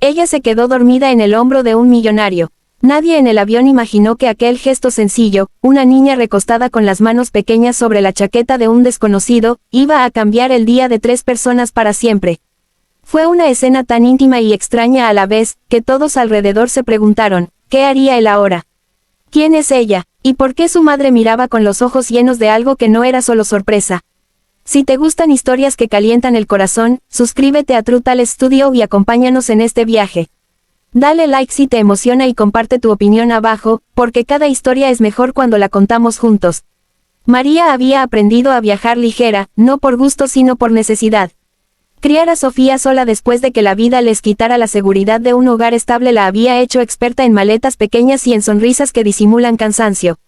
Ella se quedó dormida en el hombro de un millonario. Nadie en el avión imaginó que aquel gesto sencillo, una niña recostada con las manos pequeñas sobre la chaqueta de un desconocido, iba a cambiar el día de 3 personas para siempre. Fue una escena tan íntima y extraña a la vez, que todos alrededor se preguntaron, ¿qué haría él ahora? ¿Quién es ella? ¿Y por qué su madre miraba con los ojos llenos de algo que no era solo sorpresa? Si te gustan historias que calientan el corazón, suscríbete a True Tales Studio y acompáñanos en este viaje. Dale like si te emociona y comparte tu opinión abajo, porque cada historia es mejor cuando la contamos juntos. María había aprendido a viajar ligera, no por gusto sino por necesidad. Criar a Sofía sola después de que la vida les quitara la seguridad de un hogar estable la había hecho experta en maletas pequeñas y en sonrisas que disimulan cansancio.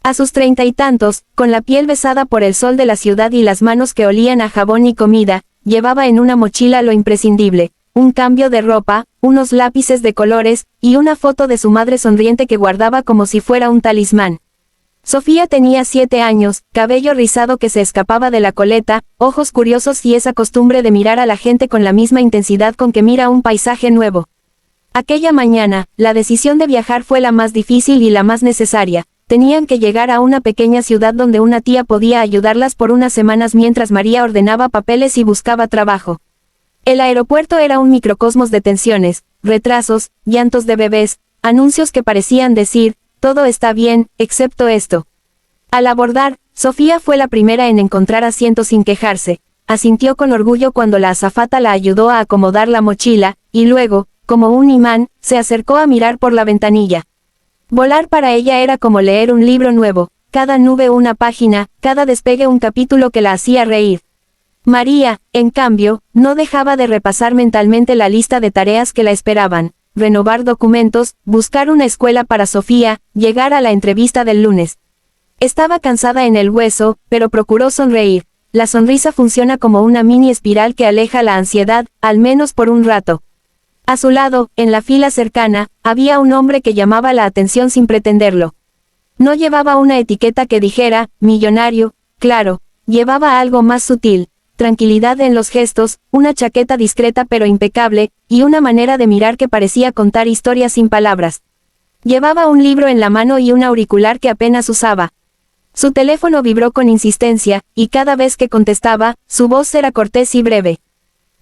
A sus 30 y tantos, con la piel besada por el sol de la ciudad y las manos que olían a jabón y comida, llevaba en una mochila lo imprescindible. Un cambio de ropa, unos lápices de colores, y una foto de su madre sonriente que guardaba como si fuera un talismán. Sofía tenía 7 años, cabello rizado que se escapaba de la coleta, ojos curiosos y esa costumbre de mirar a la gente con la misma intensidad con que mira un paisaje nuevo. Aquella mañana, la decisión de viajar fue la más difícil y la más necesaria. Tenían que llegar a una pequeña ciudad donde una tía podía ayudarlas por unas semanas mientras María ordenaba papeles y buscaba trabajo. El aeropuerto era un microcosmos de tensiones, retrasos, llantos de bebés, anuncios que parecían decir, todo está bien, excepto esto. Al abordar, Sofía fue la primera en encontrar asiento sin quejarse, asintió con orgullo cuando la azafata la ayudó a acomodar la mochila, y luego, como un imán, se acercó a mirar por la ventanilla. Volar para ella era como leer un libro nuevo, cada nube una página, cada despegue un capítulo que la hacía reír. María, en cambio, no dejaba de repasar mentalmente la lista de tareas que la esperaban, renovar documentos, buscar una escuela para Sofía, llegar a la entrevista del lunes. Estaba cansada en el hueso, pero procuró sonreír. La sonrisa funciona como una mini espiral que aleja la ansiedad, al menos por un rato. A su lado, en la fila cercana, había un hombre que llamaba la atención sin pretenderlo. No llevaba una etiqueta que dijera, millonario, claro, llevaba algo más sutil. Tranquilidad en los gestos, una chaqueta discreta pero impecable, y una manera de mirar que parecía contar historias sin palabras. Llevaba un libro en la mano y un auricular que apenas usaba. Su teléfono vibró con insistencia, y cada vez que contestaba, su voz era cortés y breve.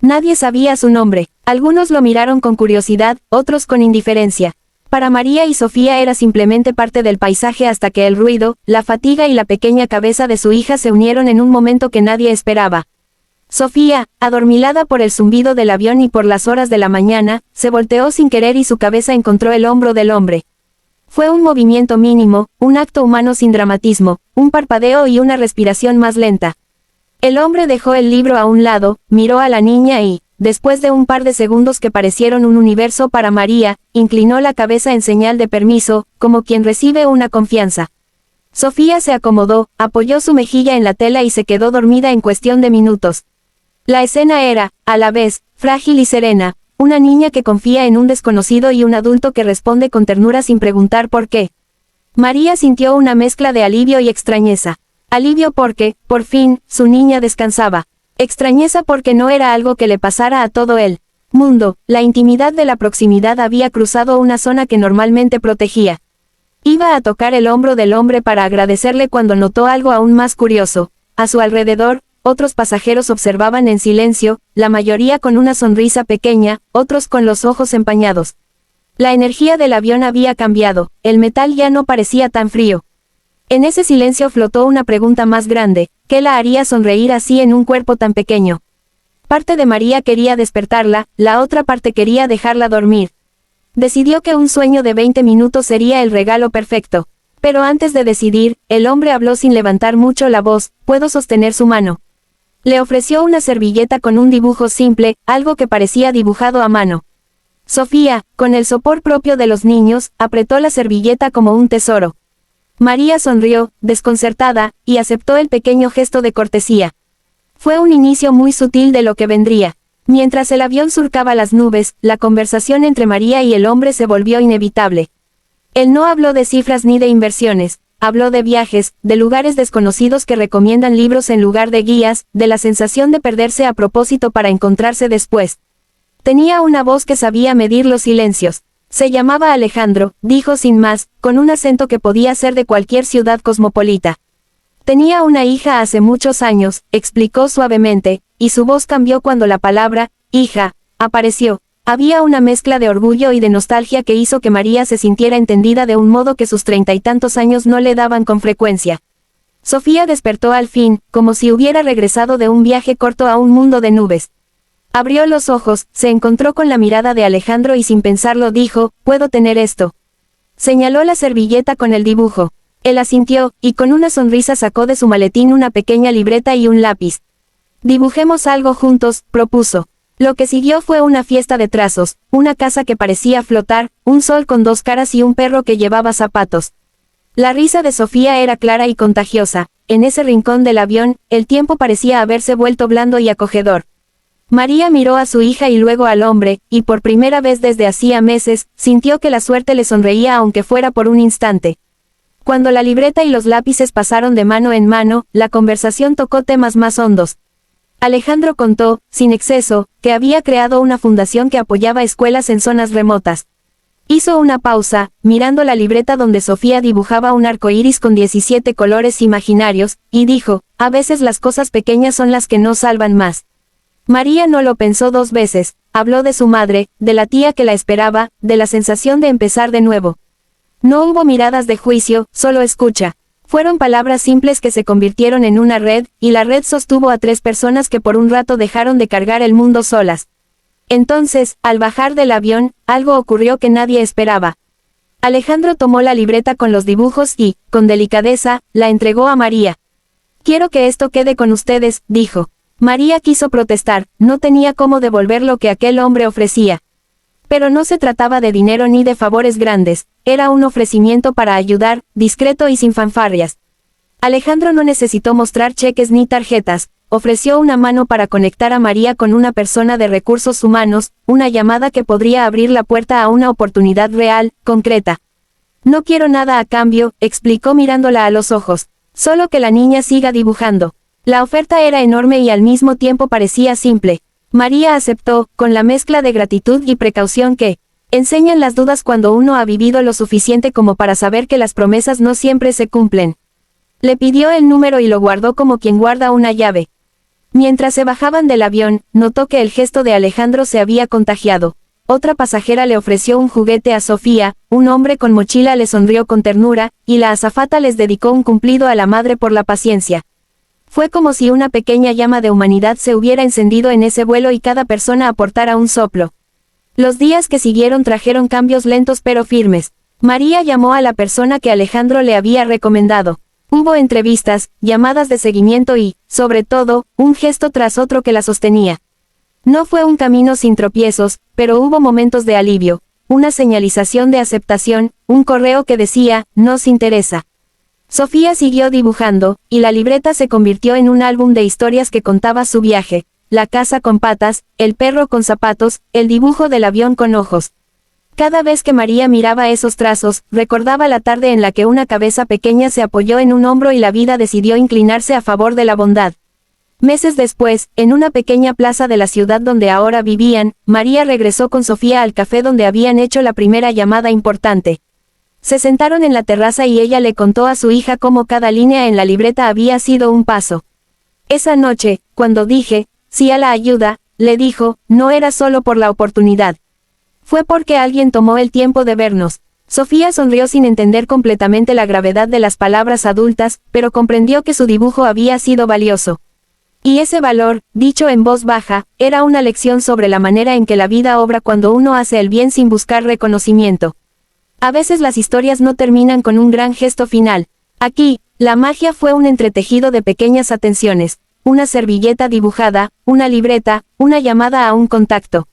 Nadie sabía su nombre, algunos lo miraron con curiosidad, otros con indiferencia. Para María y Sofía era simplemente parte del paisaje hasta que el ruido, la fatiga y la pequeña cabeza de su hija se unieron en un momento que nadie esperaba. Sofía, adormilada por el zumbido del avión y por las horas de la mañana, se volteó sin querer y su cabeza encontró el hombro del hombre. Fue un movimiento mínimo, un acto humano sin dramatismo, un parpadeo y una respiración más lenta. El hombre dejó el libro a un lado, miró a la niña y, después de un par de segundos que parecieron un universo para María, inclinó la cabeza en señal de permiso, como quien recibe una confianza. Sofía se acomodó, apoyó su mejilla en la tela y se quedó dormida en cuestión de minutos. La escena era, a la vez, frágil y serena, una niña que confía en un desconocido y un adulto que responde con ternura sin preguntar por qué. María sintió una mezcla de alivio y extrañeza. Alivio porque, por fin, su niña descansaba. Extrañeza porque no era algo que le pasara a todo el mundo, la intimidad de la proximidad había cruzado una zona que normalmente protegía. Iba a tocar el hombro del hombre para agradecerle cuando notó algo aún más curioso. A su alrededor, otros pasajeros observaban en silencio, la mayoría con una sonrisa pequeña, otros con los ojos empañados. La energía del avión había cambiado, el metal ya no parecía tan frío. En ese silencio flotó una pregunta más grande, ¿qué la haría sonreír así en un cuerpo tan pequeño? Parte de María quería despertarla, la otra parte quería dejarla dormir. Decidió que un sueño de 20 minutos sería el regalo perfecto. Pero antes de decidir, el hombre habló sin levantar mucho la voz, ¿puedo sostener su mano? Le ofreció una servilleta con un dibujo simple, algo que parecía dibujado a mano. Sofía, con el sopor propio de los niños, apretó la servilleta como un tesoro. María sonrió, desconcertada, y aceptó el pequeño gesto de cortesía. Fue un inicio muy sutil de lo que vendría. Mientras el avión surcaba las nubes, la conversación entre María y el hombre se volvió inevitable. Él no habló de cifras ni de inversiones, habló de viajes, de lugares desconocidos que recomiendan libros en lugar de guías, de la sensación de perderse a propósito para encontrarse después. Tenía una voz que sabía medir los silencios. Se llamaba Alejandro, dijo sin más, con un acento que podía ser de cualquier ciudad cosmopolita. Tenía una hija hace muchos años, explicó suavemente, y su voz cambió cuando la palabra, hija, apareció. Había una mezcla de orgullo y de nostalgia que hizo que María se sintiera entendida de un modo que sus 30 y tantos años no le daban con frecuencia. Sofía despertó al fin, como si hubiera regresado de un viaje corto a un mundo de nubes. Abrió los ojos, se encontró con la mirada de Alejandro y sin pensarlo dijo, ¿puedo tener esto? Señaló la servilleta con el dibujo. Él asintió, y con una sonrisa sacó de su maletín una pequeña libreta y un lápiz. Dibujemos algo juntos, propuso. Lo que siguió fue una fiesta de trazos, una casa que parecía flotar, un sol con dos caras y un perro que llevaba zapatos. La risa de Sofía era clara y contagiosa. En ese rincón del avión, el tiempo parecía haberse vuelto blando y acogedor. María miró a su hija y luego al hombre, y por primera vez desde hacía meses, sintió que la suerte le sonreía aunque fuera por un instante. Cuando la libreta y los lápices pasaron de mano en mano, la conversación tocó temas más hondos. Alejandro contó, sin exceso, que había creado una fundación que apoyaba escuelas en zonas remotas. Hizo una pausa, mirando la libreta donde Sofía dibujaba un arco iris con 17 colores imaginarios, y dijo, a veces las cosas pequeñas son las que nos salvan más. María no lo pensó dos veces, habló de su madre, de la tía que la esperaba, de la sensación de empezar de nuevo. No hubo miradas de juicio, solo escucha. Fueron palabras simples que se convirtieron en una red, y la red sostuvo a 3 personas que por un rato dejaron de cargar el mundo solas. Entonces, al bajar del avión, algo ocurrió que nadie esperaba. Alejandro tomó la libreta con los dibujos y, con delicadeza, la entregó a María. Quiero que esto quede con ustedes, dijo. María quiso protestar, no tenía cómo devolver lo que aquel hombre ofrecía. Pero no se trataba de dinero ni de favores grandes, era un ofrecimiento para ayudar, discreto y sin fanfarrias. Alejandro no necesitó mostrar cheques ni tarjetas, ofreció una mano para conectar a María con una persona de recursos humanos, una llamada que podría abrir la puerta a una oportunidad real, concreta. No quiero nada a cambio, explicó mirándola a los ojos, solo que la niña siga dibujando. La oferta era enorme y al mismo tiempo parecía simple. María aceptó, con la mezcla de gratitud y precaución que enseñan las dudas cuando uno ha vivido lo suficiente como para saber que las promesas no siempre se cumplen. Le pidió el número y lo guardó como quien guarda una llave. Mientras se bajaban del avión, notó que el gesto de Alejandro se había contagiado. Otra pasajera le ofreció un juguete a Sofía, un hombre con mochila le sonrió con ternura, y la azafata les dedicó un cumplido a la madre por la paciencia. Fue como si una pequeña llama de humanidad se hubiera encendido en ese vuelo y cada persona aportara un soplo. Los días que siguieron trajeron cambios lentos pero firmes. María llamó a la persona que Alejandro le había recomendado. Hubo entrevistas, llamadas de seguimiento y, sobre todo, un gesto tras otro que la sostenía. No fue un camino sin tropiezos, pero hubo momentos de alivio, una señalización de aceptación, un correo que decía, nos interesa. Sofía siguió dibujando, y la libreta se convirtió en un álbum de historias que contaba su viaje, la casa con patas, el perro con zapatos, el dibujo del avión con ojos. Cada vez que María miraba esos trazos, recordaba la tarde en la que una cabeza pequeña se apoyó en un hombro y la vida decidió inclinarse a favor de la bondad. Meses después, en una pequeña plaza de la ciudad donde ahora vivían, María regresó con Sofía al café donde habían hecho la primera llamada importante. Se sentaron en la terraza y ella le contó a su hija cómo cada línea en la libreta había sido un paso. Esa noche, cuando dije, sí a la ayuda, le dijo, no era solo por la oportunidad. Fue porque alguien tomó el tiempo de vernos. Sofía sonrió sin entender completamente la gravedad de las palabras adultas, pero comprendió que su dibujo había sido valioso. Y ese valor, dicho en voz baja, era una lección sobre la manera en que la vida obra cuando uno hace el bien sin buscar reconocimiento. A veces las historias no terminan con un gran gesto final. Aquí, la magia fue un entretejido de pequeñas atenciones, una servilleta dibujada, una libreta, una llamada a un contacto.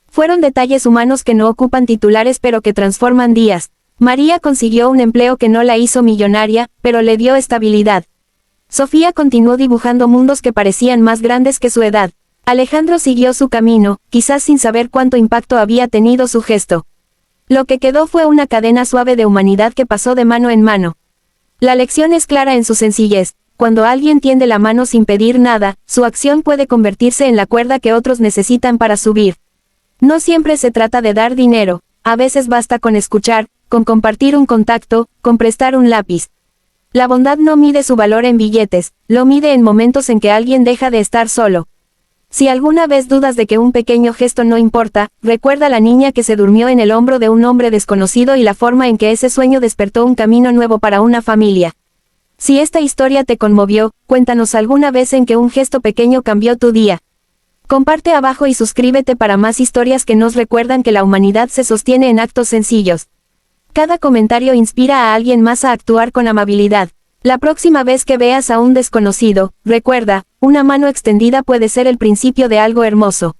Fueron detalles humanos que no ocupan titulares pero que transforman días. María consiguió un empleo que no la hizo millonaria, pero le dio estabilidad. Sofía continuó dibujando mundos que parecían más grandes que su edad. Alejandro siguió su camino, quizás sin saber cuánto impacto había tenido su gesto. Lo que quedó fue una cadena suave de humanidad que pasó de mano en mano. La lección es clara en su sencillez. Cuando alguien tiende la mano sin pedir nada, su acción puede convertirse en la cuerda que otros necesitan para subir. No siempre se trata de dar dinero, a veces basta con escuchar, con compartir un contacto, con prestar un lápiz. La bondad no mide su valor en billetes, lo mide en momentos en que alguien deja de estar solo. Si alguna vez dudas de que un pequeño gesto no importa, recuerda a la niña que se durmió en el hombro de un hombre desconocido y la forma en que ese sueño despertó un camino nuevo para una familia. Si esta historia te conmovió, cuéntanos alguna vez en que un gesto pequeño cambió tu día. Comparte abajo y suscríbete para más historias que nos recuerdan que la humanidad se sostiene en actos sencillos. Cada comentario inspira a alguien más a actuar con amabilidad. La próxima vez que veas a un desconocido, recuerda, una mano extendida puede ser el principio de algo hermoso.